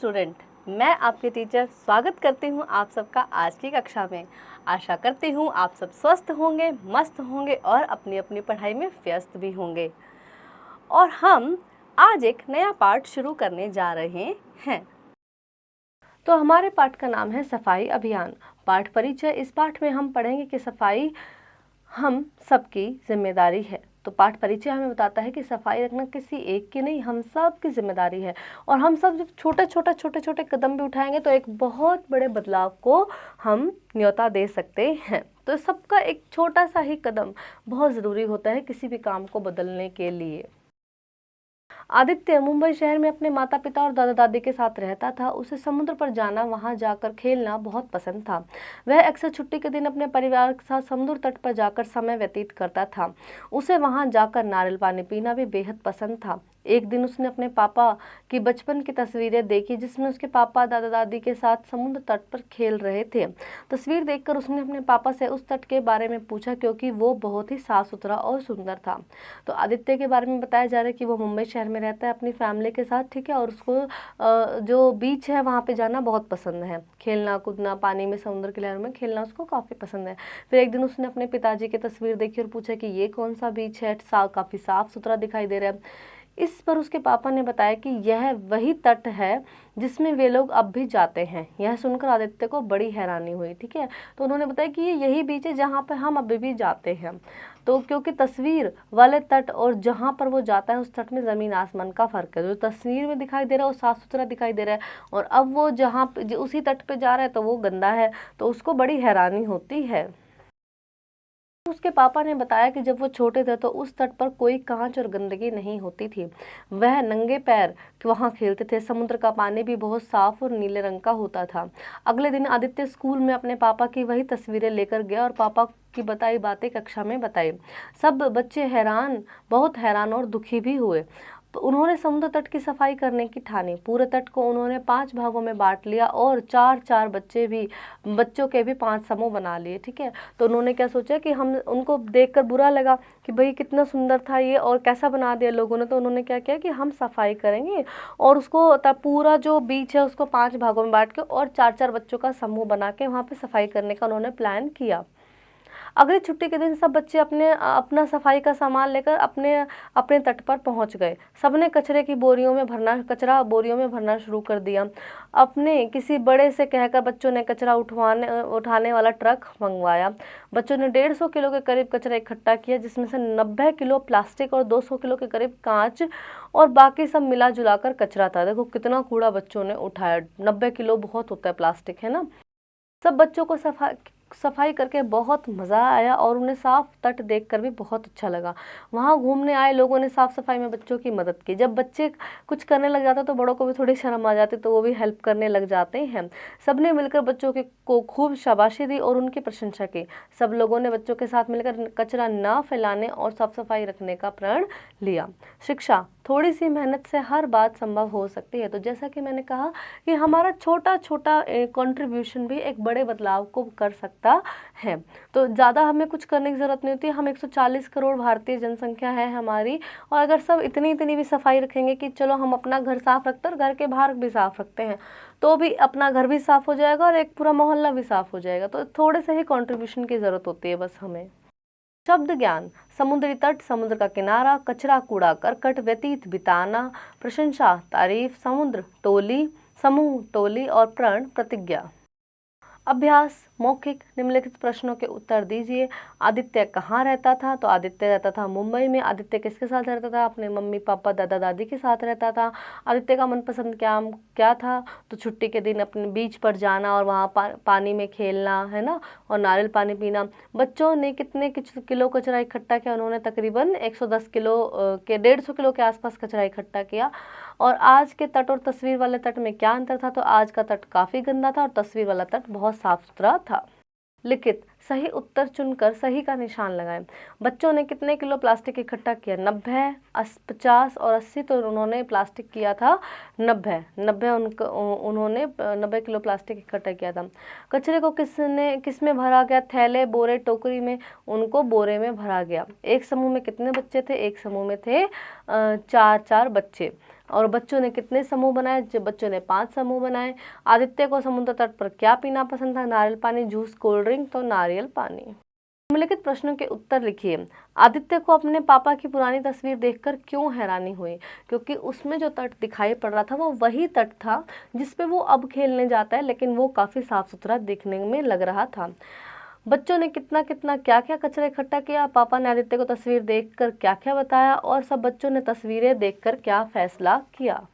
Student, मैं आपके teacher स्वागत करती हूँ आप सबका आज की कक्षा में। आशा करती हूँ आप सब स्वस्थ होंगे, मस्त होंगे और अपनी अपनी पढ़ाई में व्यस्त भी होंगे। और हम आज एक नया पाठ शुरू करने जा रहे हैं। तो हमारे पाठ का नाम है सफाई अभियान। पाठ परिचय। इस पाठ में हम पढ़ेंगे कि सफाई हम सबकी जिम्मेदारी है। तो पाठ परिचय हमें बताता है कि सफाई रखना किसी एक की नहीं, हम सब की जिम्मेदारी है। और हम सब जब छोटे छोटे कदम भी उठाएंगे तो एक बहुत बड़े बदलाव को हम न्योता दे सकते हैं। तो सबका एक छोटा सा ही कदम बहुत ज़रूरी होता है किसी भी काम को बदलने के लिए। आदित्य मुंबई शहर में अपने माता पिता और दादा दादी के साथ रहता था। उसे समुद्र पर जाना, वहां जाकर खेलना बहुत पसंद था। वह अक्सर छुट्टी के दिन अपने परिवार के साथ समुद्र तट पर जाकर समय व्यतीत करता था। उसे वहां जाकर नारियल पानी पीना भी बेहद पसंद था। एक दिन उसने अपने पापा की बचपन की तस्वीरें देखी जिसमें उसके पापा दादा दादी के साथ समुद्र तट पर खेल रहे थे। तस्वीर देखकर उसने अपने पापा से उस तट के बारे में पूछा क्योंकि वो बहुत ही साफ सुथरा और सुंदर था। तो आदित्य के बारे में बताया जा रहा है कि वो मुंबई शहर में रहता है अपनी फैमिली के साथ, ठीक है। और उसको जो बीच है वहाँ पे जाना बहुत पसंद है। खेलना कूदना, पानी में समुद्र की लहरों में खेलना उसको काफ़ी पसंद है। फिर एक दिन उसने अपने पिताजी की तस्वीर देखी और पूछा कि ये कौन सा बीच है, काफ़ी साफ सुथरा दिखाई दे रहा है। इस पर उसके पापा ने बताया कि यह वही तट है जिसमें वे लोग अब भी जाते हैं। यह सुनकर आदित्य को बड़ी हैरानी हुई, ठीक है। तो उन्होंने बताया कि ये यही बीच है जहाँ पर हम अभी भी जाते हैं। तो क्योंकि तस्वीर वाले तट और जहाँ पर वो जाता है उस तट में ज़मीन आसमान का फ़र्क है। जो तस्वीर में दिखाई दे रहा है वो साफ़ सुथरा दिखाई दे रहा है और अब वो जहाँ उसी तट पर जा रहा है तो वो गंदा है। तो उसको बड़ी हैरानी होती है। उसके पापा ने बताया कि जब वो छोटे थे तो उस तट पर कोई कांच और गंदगी नहीं होती थी। वह नंगे पैर वहां खेलते थे। समुद्र का पानी भी बहुत साफ और नीले रंग का होता था। अगले दिन आदित्य स्कूल में अपने पापा की वही तस्वीरें लेकर गया और पापा की बताई बातें कक्षा में बताई। सब बच्चे बहुत हैरान और दुखी भी हुए। तो उन्होंने समुद्र तट की सफाई करने की ठानी। पूरे तट को उन्होंने 5 भागों में बांट लिया और चार बच्चों के भी 5 समूह बना लिए, ठीक है। तो उन्होंने क्या सोचा कि हम उनको देखकर बुरा लगा कि भाई कितना सुंदर था ये और कैसा बना दिया लोगों ने। तो उन्होंने क्या किया कि हम सफाई करेंगे और उसको तब पूरा जो बीच है उसको 5 भागों में बांट के और 4 बच्चों का समूह बना के वहाँ पे सफाई करने का उन्होंने प्लान किया। अगली छुट्टी के दिन सब बच्चे अपना सफाई का सामान लेकर अपने तट पर पहुंच गए। सबने कचरा बोरियों में भरना शुरू कर दिया। अपने किसी बड़े से कहकर बच्चों ने कचरा उठाने वाला ट्रक मंगवाया। बच्चों ने 150 किलो के करीब कचरा इकट्ठा किया जिसमें से 90 किलो प्लास्टिक और 200 किलो के करीब कांच और बाकी सब मिला जुलाकर कचरा था। देखो कितना कूड़ा बच्चों ने उठाया। 90 किलो बहुत होता है प्लास्टिक, है ना। सब बच्चों को सफाई करके बहुत मज़ा आया और उन्हें साफ तट देखकर भी बहुत अच्छा लगा। वहाँ घूमने आए लोगों ने साफ सफाई में बच्चों की मदद की। जब बच्चे कुछ करने लग जाते तो बड़ों को भी थोड़ी शर्म आ जाती, तो वो भी हेल्प करने लग जाते हैं। सबने मिलकर बच्चों को खूब शाबाशी दी और उनकी प्रशंसा की। सब लोगों ने बच्चों के साथ मिलकर कचरा न फैलाने और साफ सफाई रखने का प्रण लिया। शिक्षा, थोड़ी सी मेहनत से हर बात संभव हो सकती है। तो जैसा कि मैंने कहा कि हमारा छोटा छोटा कंट्रीब्यूशन भी एक बड़े बदलाव को कर सकता है। तो ज़्यादा हमें कुछ करने की ज़रूरत नहीं होती। हम 140 करोड़ भारतीय जनसंख्या है हमारी, और अगर सब इतनी भी सफाई रखेंगे कि चलो हम अपना घर साफ रखते हैं और घर के बाहर भी साफ रखते हैं तो भी अपना घर भी साफ हो जाएगा और एक पूरा मोहल्ला भी साफ हो जाएगा। तो थोड़े से ही कंट्रीब्यूशन की ज़रूरत होती है बस हमें। शब्द ज्ञान, समुद्री तट, समुद्र का किनारा, कचरा कूड़ा करकट, व्यतीत बिताना, प्रशंसा तारीफ, समुद्र टोली, समूह टोली और प्रण प्रतिज्ञा। अभ्यास, मौखिक निम्नलिखित प्रश्नों के उत्तर दीजिए। आदित्य कहाँ रहता था? तो आदित्य रहता था मुंबई में। आदित्य किसके साथ रहता था? अपने मम्मी पापा दादा दादी के साथ रहता था। आदित्य का मनपसंद क्या था? तो छुट्टी के दिन अपने बीच पर जाना और वहाँ पानी में खेलना, है ना, और नारियल पानी पीना। बच्चों ने कितने किलो कचरा इकट्ठा किया? उन्होंने तकरीबन 110 किलो के 150 किलो के आसपास कचरा इकट्ठा किया। और आज के तट और तस्वीर वाले तट में क्या अंतर था? तो आज का तट काफ़ी गंदा था और तस्वीर वाला तट बहुत साफ सुथरा था। लिखित, सही उत्तर चुनकर सही का निशान लगाएं। बच्चों ने कितने किलो प्लास्टिक इकट्ठा किया? 90, 50 और 80। तो उन्होंने प्लास्टिक किया था 90 उन्होंने 90 किलो प्लास्टिक इकट्ठा किया था। कचरे को किस में भरा गया? थैले, बोरे, टोकरी में। उनको बोरे में भरा गया। एक समूह में कितने बच्चे थे? एक समूह में थे 4 बच्चे। और बच्चों ने कितने समूह बनाए? जब बच्चों ने 5 समूह बनाए। आदित्य को समुद्र तट पर क्या पीना पसंद था? नारियल पानी, जूस, कोल्ड ड्रिंक, तो नारियल पानी। निम्नलिखित प्रश्नों के उत्तर लिखिए। आदित्य को अपने पापा की पुरानी तस्वीर देखकर क्यों हैरानी हुई? क्योंकि उसमें जो तट दिखाई पड़ रहा था वो वही तट था जिसपे वो अब खेलने जाता है, लेकिन वो काफी साफ सुथरा दिखने में लग रहा था। बच्चों ने कितना कितना क्या क्या कचरा इकट्ठा किया? पापा ने आदित्य को तस्वीर देखकर क्या क्या बताया? और सब बच्चों ने तस्वीरें देखकर क्या फैसला किया?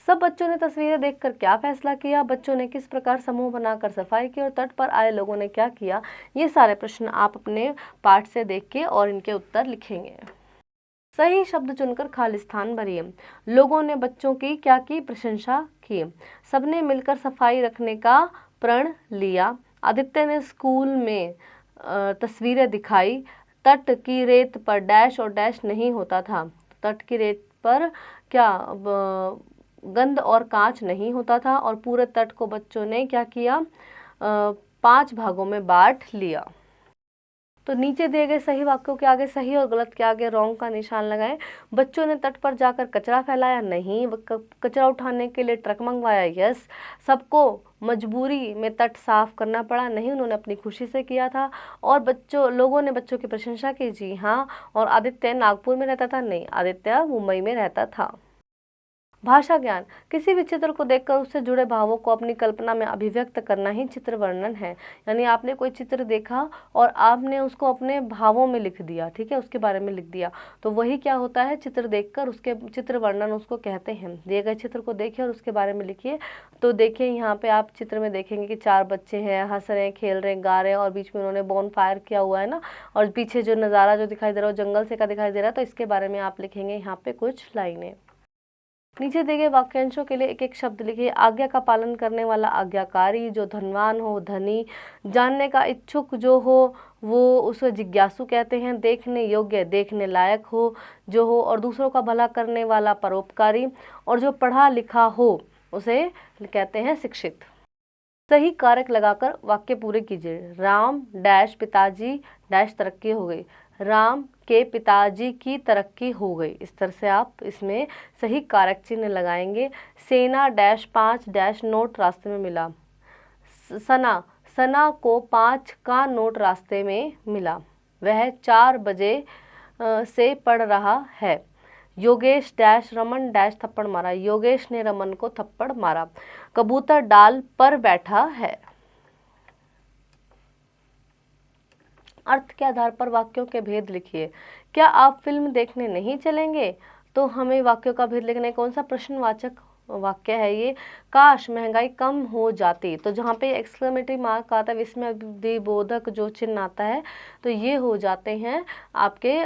सब बच्चों ने तस्वीरें देखकर क्या फैसला किया? बच्चों ने किस प्रकार समूह बनाकर सफाई की और तट पर आए लोगों ने क्या किया? ये सारे प्रश्न आप अपने पाठ से देख के और इनके उत्तर लिखेंगे। सही शब्द चुनकर खाली स्थान भरिए। लोगों ने बच्चों की क्या की? प्रशंसा की। सबने मिलकर सफाई रखने का प्रण लिया। आदित्य ने स्कूल में तस्वीरें दिखाई। तट की रेत पर डैश और डैश नहीं होता था। तट की रेत पर क्या गंद और कांच नहीं होता था। और पूरे तट को बच्चों ने क्या किया? 5 भागों में बांट लिया। तो नीचे दिए गए सही वाक्यों के आगे सही और गलत के आगे रॉन्ग का निशान लगाएं। बच्चों ने तट पर जाकर कचरा फैलाया? नहीं। कचरा उठाने के लिए ट्रक मंगवाया? यस। सबको मजबूरी में तट साफ करना पड़ा? नहीं, उन्होंने अपनी खुशी से किया था। और लोगों ने बच्चों की प्रशंसा की? जी हाँ। और आदित्य नागपुर में रहता था? नहीं, आदित्य मुंबई में रहता था। भाषा ज्ञान। किसी भी चित्र को देखकर उससे जुड़े भावों को अपनी कल्पना में अभिव्यक्त करना ही चित्र वर्णन है। यानी आपने कोई चित्र देखा और आपने उसको अपने भावों में लिख दिया, ठीक है, उसके बारे में लिख दिया, तो वही क्या होता है? चित्र देखकर उसके चित्र वर्णन उसको कहते हैं। दिए गए चित्र को देखिए और उसके बारे में लिखिए। तो देखिए यहाँ पे आप चित्र में देखेंगे कि 4 बच्चे हैं, हंस रहे हैं, खेल रहे हैं, गा रहे हैं और बीच में उन्होंने बॉन फायर किया हुआ है ना, और पीछे जो नज़ारा जो दिखाई दे रहा है जंगल से का दिखाई दे रहा है, तो इसके बारे में आप लिखेंगे यहाँ पे कुछ लाइनें। नीचे दिए गए वाक्यांशों के लिए एक एक शब्द लिखिए। आज्ञा का पालन करने वाला आज्ञाकारी, जो धनवान हो धनी, जानने का इच्छुक जो हो वो उसे जिज्ञासु कहते हैं, देखने योग्य देखने लायक हो जो हो, और दूसरों का भला करने वाला परोपकारी, और जो पढ़ा लिखा हो उसे कहते हैं शिक्षित। सही कारक लगाकर वाक्य पूरे कीजिए। राम डैश पिताजी डैश तरक्की हो गई। राम के पिताजी की तरक्की हो गई। इस तरह से आप इसमें सही कारक चिन्ह लगाएंगे। सेना डैश 5 डैश नोट रास्ते में मिला। सना को 5 का नोट रास्ते में मिला। वह 4 बजे से पढ़ रहा है। योगेश डैश रमन डैश थप्पड़ मारा। योगेश ने रमन को थप्पड़ मारा। कबूतर डाल पर बैठा है। अर्थ के आधार पर वाक्यों के भेद लिखिए। क्या आप फिल्म देखने नहीं चलेंगे? तो हमें वाक्यों का भेद लिखना है। कौन सा प्रश्नवाचक वाक्य है ये? काश महंगाई कम हो जाती। तो जहाँ पे एक्सक्लेमेटरी मार्क आता है, इसमें अभिबोधक जो चिन्ह आता है, तो ये हो जाते हैं आपके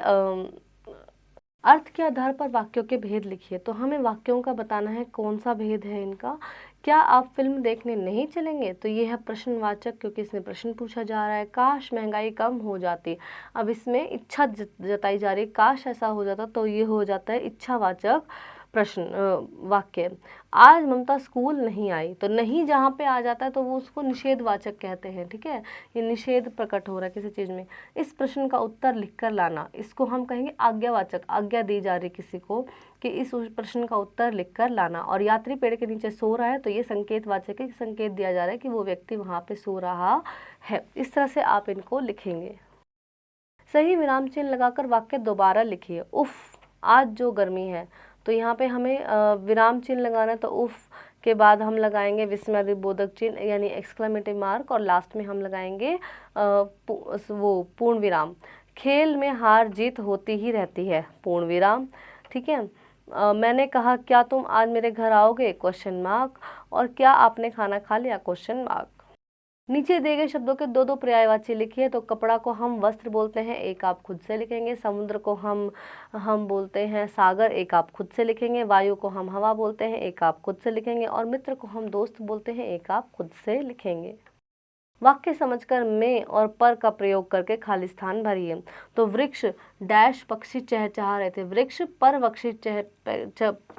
अर्थ के आधार पर वाक्यों के भेद लिखिए। तो हमें वाक्यों का बताना है कौन सा भेद है इनका। क्या आप फिल्म देखने नहीं चलेंगे? तो ये है प्रश्नवाचक, क्योंकि इसमें प्रश्न पूछा जा रहा है। काश महंगाई कम हो जाती, अब इसमें इच्छा जताई जा रही है, काश ऐसा हो जाता, तो ये हो जाता है इच्छावाचक प्रश्न वाक्य। आज ममता स्कूल नहीं आई, तो नहीं जहाँ पे आ जाता है तो वो उसको निषेधवाचक कहते हैं, ठीक है, ये निषेध प्रकट हो रहा है किसी चीज़ में। इस प्रश्न का उत्तर लिखकर लाना, इसको हम कहेंगे आज्ञावाचक। आज्ञा दी जा रही किसी को कि इस प्रश्न का उत्तर लिखकर लाना। और यात्री पेड़ के नीचे सो रहा है, तो ये संकेतवाचक है, संकेत दिया जा रहा है कि वो व्यक्ति वहाँ पे सो रहा है। इस तरह से आप इनको लिखेंगे। सही विराम चिन्ह लगाकर वाक्य दोबारा लिखिए। उफ आज जो गर्मी है, तो यहाँ पे हमें विराम चिन्ह लगाना है, तो उफ के बाद हम लगाएंगे विस्मयबोधक चिन्ह यानी एक्सक्लेमेटिव मार्क, और लास्ट में हम लगाएंगे वो पूर्ण विराम। खेल में हार जीत होती ही रहती है, पूर्ण विराम, ठीक है। मैंने कहा क्या तुम आज मेरे घर आओगे, क्वेश्चन मार्क, और क्या आपने खाना खा लिया, क्वेश्चन मार्क। नीचे दिए गए शब्दों के 2-2 पर्यायवाची लिखिए। तो कपड़ा को हम वस्त्र बोलते हैं, एक आप खुद से लिखेंगे। समुद्र को हम बोलते हैं सागर, एक आप खुद से लिखेंगे। वायु को हम हवा बोलते हैं, एक आप खुद से लिखेंगे। और मित्र को हम दोस्त बोलते हैं, एक आप खुद से लिखेंगे। वाक्य समझकर में और पर का प्रयोग करके खाली स्थान भरिए। तो वृक्ष डैश पक्षी चहचहा रहे थे। वृक्ष पर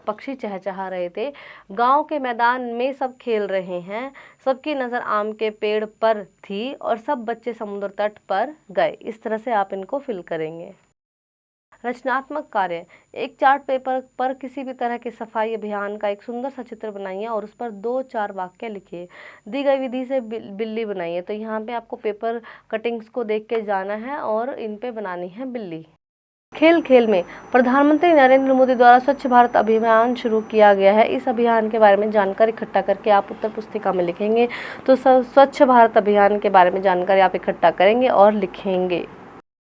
पक्षी चहचहा रहे थे। गांव के मैदान में सब खेल रहे हैं। सबकी नज़र आम के पेड़ पर थी और सब बच्चे समुद्र तट पर गए। इस तरह से आप इनको फिल करेंगे। रचनात्मक कार्य, एक चार्ट पेपर पर किसी भी तरह के सफाई अभियान का एक सुंदर सा चित्र बनाइए और उस पर 2-4 वाक्य लिखिए। दी गई विधि से बिल्ली बनाइए। तो यहाँ पे आपको पेपर कटिंग्स को देख के जाना है और इन पे बनानी है बिल्ली। खेल खेल में प्रधानमंत्री नरेंद्र मोदी द्वारा स्वच्छ भारत अभियान शुरू किया गया है। इस अभियान के बारे में जानकारी इकट्ठा करके आप उत्तर पुस्तिका में लिखेंगे। तो स्वच्छ भारत अभियान के बारे में जानकारी आप इकट्ठा करेंगे और लिखेंगे।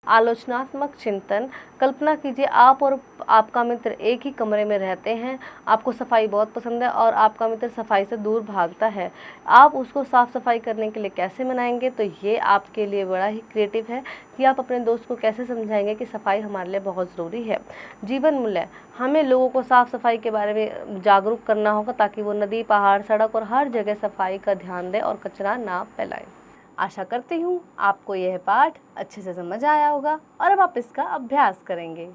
आलोचनात्मक चिंतन, कल्पना कीजिए आप और आपका मित्र एक ही कमरे में रहते हैं। आपको सफाई बहुत पसंद है और आपका मित्र सफाई से दूर भागता है। आप उसको साफ सफाई करने के लिए कैसे मनाएंगे? तो ये आपके लिए बड़ा ही क्रिएटिव है कि आप अपने दोस्त को कैसे समझाएंगे कि सफाई हमारे लिए बहुत ज़रूरी है। जीवन मूल्य, हमें लोगों को साफ सफाई के बारे में जागरूक करना होगा ताकि वो नदी, पहाड़, सड़क और हर जगह सफाई का ध्यान दें और कचरा ना फैलाएं। आशा करती हूँ आपको यह पाठ अच्छे से समझ आया होगा और अब आप इसका अभ्यास करेंगे।